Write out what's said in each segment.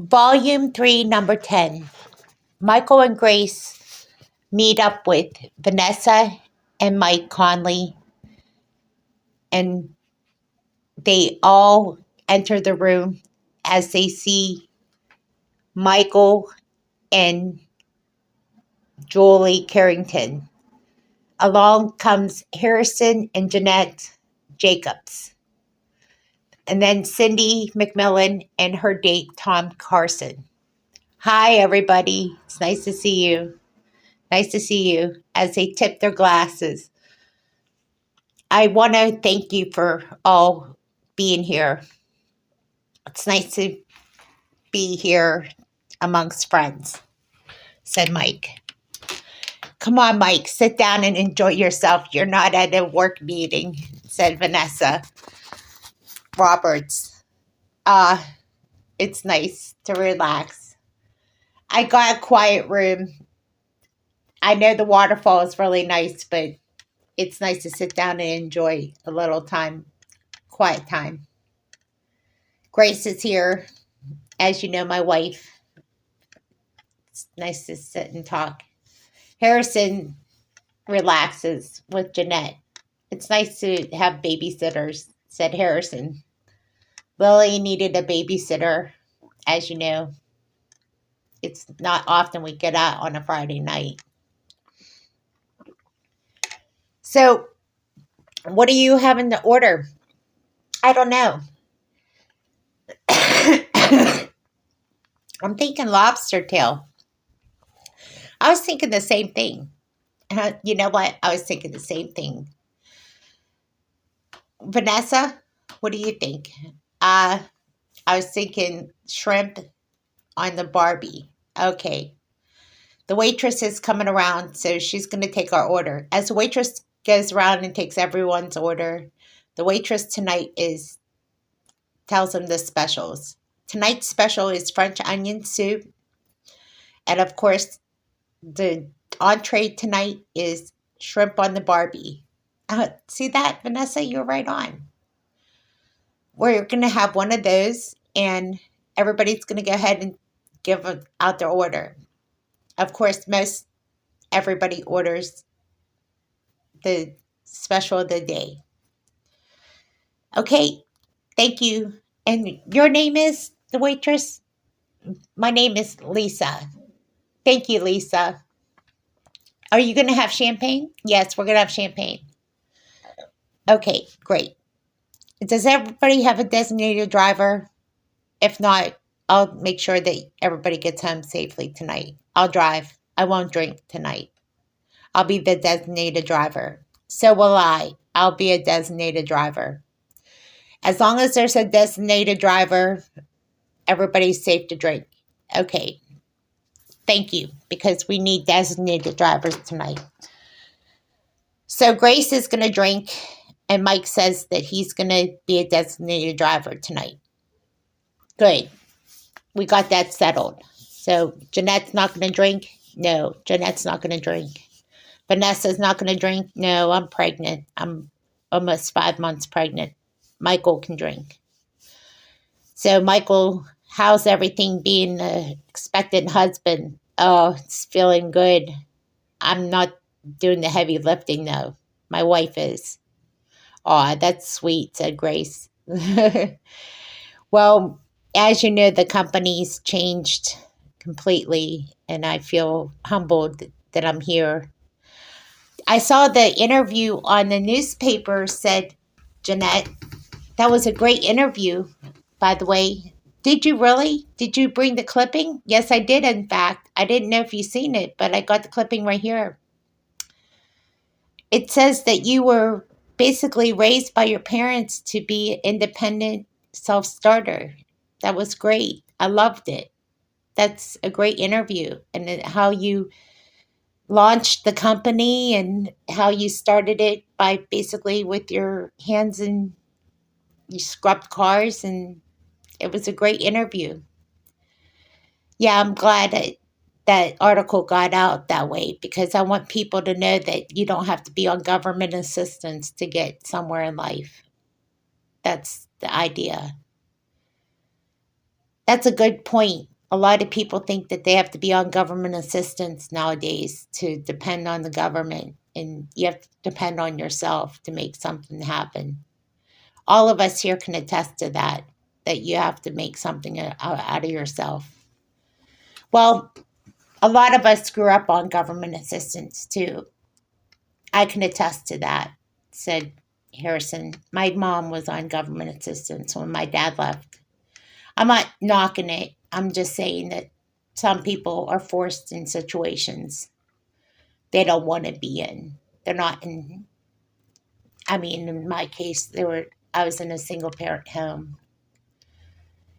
Volume 3, Number 10. Michael and Grace meet up with Vanessa and Mike Conley, and they all enter the room as they see Michael and Julie Carrington. Along comes Harrison and Jeanette Jacobs, and then Cindy McMillan and her date, Tom Carson. Hi, everybody. It's nice to see you. Nice to see you as they tip their glasses. I want to thank you for all being here. It's nice to be here amongst friends, said Mike. Come on, Mike, sit down and enjoy yourself. You're not at a work meeting, said Vanessa Roberts. It's nice to relax. I got a quiet room. I know the waterfall is really nice, but it's nice to sit down and enjoy a little time, quiet time. Grace is here, as you know, my wife. It's nice to sit and talk. Harrison relaxes with Jeanette. It's nice to have babysitters, said Harrison. Lily needed a babysitter, as you know. It's not often we get out on a Friday night. So, what are you having to order? I don't know. I'm thinking lobster tail. I was thinking the same thing. You know what? I was thinking the same thing. Vanessa, what do you think? I was thinking shrimp on the Barbie. Okay. The waitress is coming around, so she's going to take our order. As the waitress goes around and takes everyone's order, the waitress tonight tells them the specials. Tonight's special is French onion soup. And of course, the entree tonight is shrimp on the Barbie. See that, Vanessa? You're right on. We're going to have one of those, and everybody's going to go ahead and give out their order. Of course, everybody orders the special of the day. Okay, thank you. And your name is the waitress? My name is Lisa. Thank you, Lisa. Are you going to have champagne? Yes, we're going to have champagne. Okay, great. Does everybody have a designated driver? If not, I'll make sure that everybody gets home safely tonight. I'll drive. I won't drink tonight. I'll be the designated driver. So will I. I'll be a designated driver. As long as there's a designated driver, everybody's safe to drink. Okay. Thank you, because we need designated drivers tonight. So Grace is going to drink, and Mike says that he's going to be a designated driver tonight. Good. We got that settled. So Jeanette's not going to drink? No, Jeanette's not going to drink. Vanessa's not going to drink? No, I'm pregnant. I'm almost 5 months pregnant. Michael can drink. So Michael, how's everything being an expectant husband? Oh, it's feeling good. I'm not doing the heavy lifting, though. My wife is. Aw, that's sweet, said Grace. Well, as you know, the company's changed completely, and I feel humbled that I'm here. I saw the interview on the newspaper, said Jeanette. That was a great interview, by the way. Did you really? Did you bring the clipping? Yes, I did, in fact. I didn't know if you've seen it, but I got the clipping right here. It says that you were basically raised by your parents to be an independent self-starter. That was great. I loved it. That's a great interview. And how you launched the company and how you started it by basically with your hands, and you scrubbed cars, and it was a great interview. Yeah, I'm glad that article got out that way, because I want people to know that you don't have to be on government assistance to get somewhere in life. That's the idea. That's a good point. A lot of people think that they have to be on government assistance nowadays to depend on the government, and you have to depend on yourself to make something happen. All of us here can attest to that, that you have to make something out of yourself. Well, a lot of us grew up on government assistance too. I can attest to that, said Harrison. My mom was on government assistance when my dad left. I'm not knocking it. I'm just saying that some people are forced in situations they don't want to be in. They're not in. I mean, in my case, I was in a single parent home.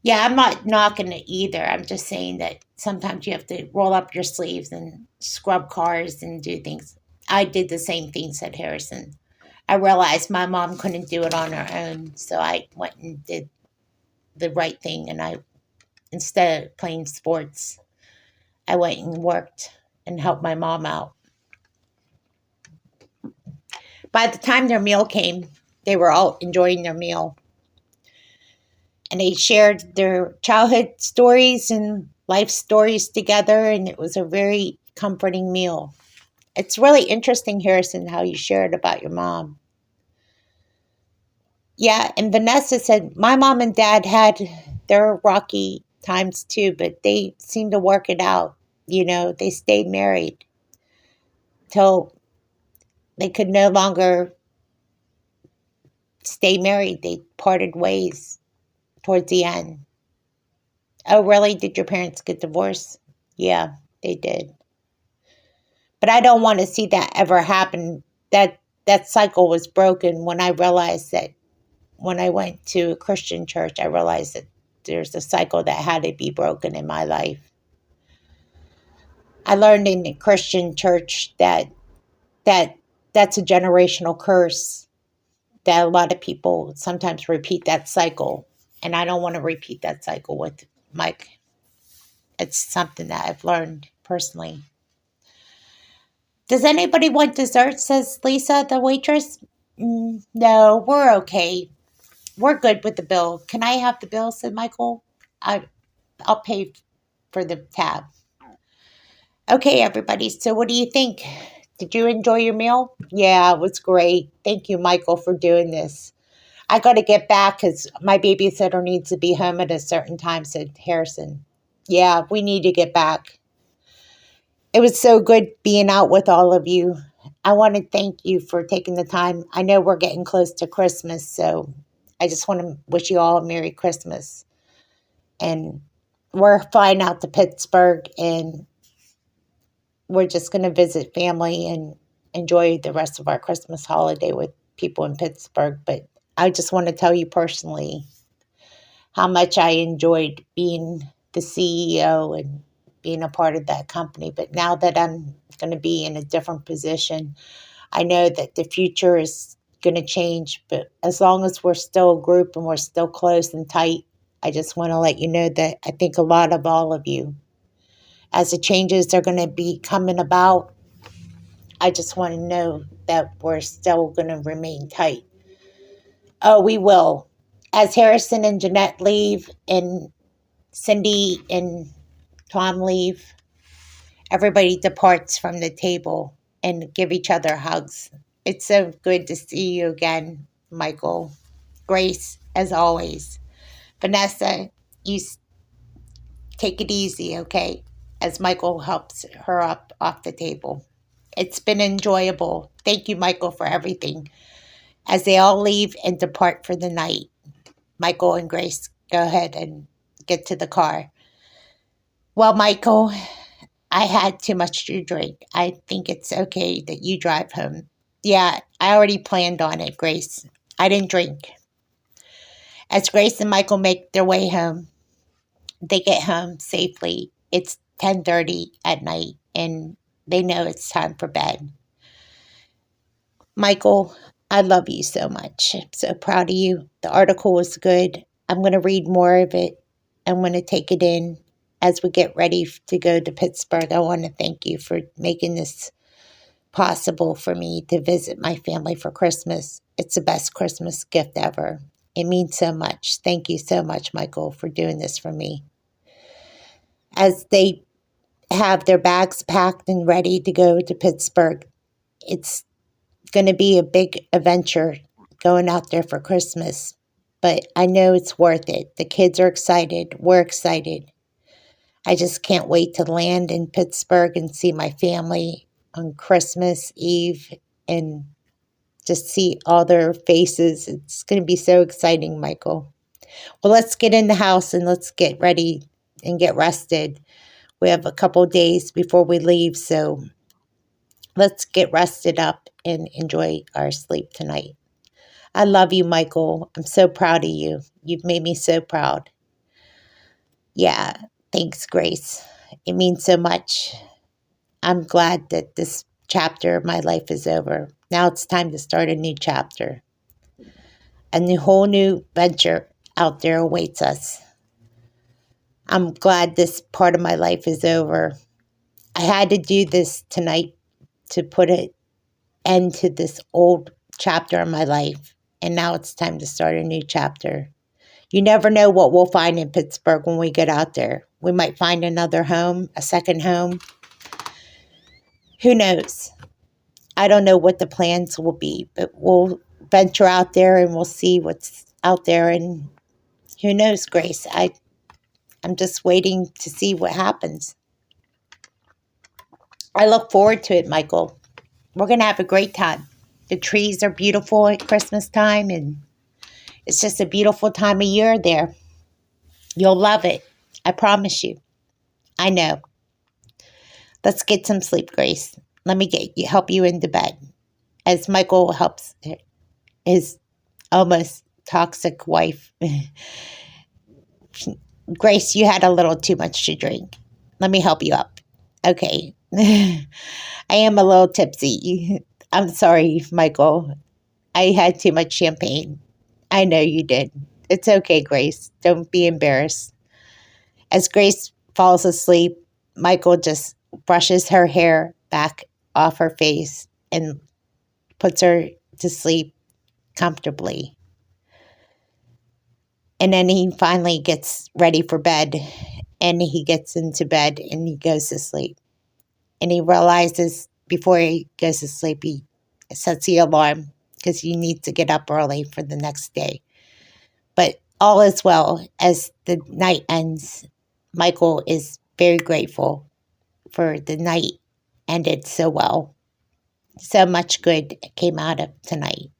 Yeah, I'm not knocking it either. I'm just saying that sometimes you have to roll up your sleeves and scrub cars and do things. I did the same thing, said Harrison. I realized my mom couldn't do it on her own, so I went and did the right thing. And instead of playing sports, I went and worked and helped my mom out. By the time their meal came, they were all enjoying their meal. And they shared their childhood stories and life stories together, and it was a very comforting meal. It's really interesting, Harrison, how you shared about your mom. Yeah, and Vanessa said, my mom and dad had their rocky times too, but they seemed to work it out. They stayed married till they could no longer stay married. They parted ways towards the end. Oh, really? Did your parents get divorced? Yeah, they did. But I don't want to see that ever happen. That cycle was broken when I realized that when I went to a Christian church, I realized that there's a cycle that had to be broken in my life. I learned in the Christian church that that's a generational curse, that a lot of people sometimes repeat that cycle, and I don't want to repeat that cycle with Mike. It's something that I've learned personally. Does anybody want dessert? Says Lisa, the waitress. No, we're okay. We're good with the bill. Can I have the bill? Said Michael. I'll pay for the tab. Okay, everybody. So, what do you think? Did you enjoy your meal? Yeah, it was great. Thank you, Michael, for doing this. I got to get back because my babysitter needs to be home at a certain time, said Harrison. Yeah, we need to get back. It was so good being out with all of you. I want to thank you for taking the time. I know we're getting close to Christmas, so I just want to wish you all a Merry Christmas. And we're flying out to Pittsburgh, and we're just going to visit family and enjoy the rest of our Christmas holiday with people in Pittsburgh. But I just want to tell you personally how much I enjoyed being the CEO and being a part of that company. But now that I'm going to be in a different position, I know that the future is going to change. But as long as we're still a group and we're still close and tight, I just want to let you know that I think a lot of all of you. As the changes are going to be coming about, I just want to know that we're still going to remain tight. Oh, we will. As Harrison and Jeanette leave, and Cindy and Tom leave, everybody departs from the table and give each other hugs. It's so good to see you again, Michael. Grace, as always. Vanessa, you take it easy, okay? As Michael helps her up off the table. It's been enjoyable. Thank you, Michael, for everything. As they all leave and depart for the night, Michael and Grace go ahead and get to the car. Well, Michael, I had too much to drink. I think it's okay that you drive home. Yeah, I already planned on it, Grace. I didn't drink. As Grace and Michael make their way home, they get home safely. It's 10:30 at night, and they know it's time for bed. Michael, I love you so much. I'm so proud of you. The article was good. I'm going to read more of it. I'm going to take it in as we get ready to go to Pittsburgh. I want to thank you for making this possible for me to visit my family for Christmas. It's the best Christmas gift ever. It means so much. Thank you so much, Michael, for doing this for me. as they have their bags packed and ready to go to Pittsburgh. It's going to be a big adventure going out there for Christmas, but I know it's worth it. The kids are excited. We're excited. I just can't wait to land in Pittsburgh and see my family on Christmas Eve and just see all their faces. It's going to be so exciting, Michael. Well, let's get in the house and let's get ready and get rested. We have a couple days before we leave, so let's get rested up and enjoy our sleep tonight. I love you, Michael. I'm so proud of you. You've made me so proud. Yeah, thanks, Grace. It means so much. I'm glad that this chapter of my life is over. Now it's time to start a new chapter. Whole new venture out there awaits us. I'm glad this part of my life is over. I had to do this tonight to put an end to this old chapter of my life. And now it's time to start a new chapter. You never know what we'll find in Pittsburgh when we get out there. We might find another home, a second home. Who knows? I don't know what the plans will be, but we'll venture out there and we'll see what's out there. And who knows, Grace? I'm just waiting to see what happens. I look forward to it, Michael. We're going to have a great time. The trees are beautiful at Christmas time, and it's just a beautiful time of year there. You'll love it. I promise you. I know. Let's get some sleep, Grace. Let me help you into bed. As Michael helps his almost toxic wife. Grace, you had a little too much to drink. Let me help you up. Okay. I am a little tipsy. I'm sorry, Michael. I had too much champagne. I know you did. It's okay, Grace. Don't be embarrassed. As Grace falls asleep, Michael just brushes her hair back off her face and puts her to sleep comfortably. And then he finally gets ready for bed, and he gets into bed and he goes to sleep. And he realizes before he goes to sleep, he sets the alarm because he needs to get up early for the next day. But all is well. As the night ends, Michael is very grateful for the night ended so well. So much good came out of tonight.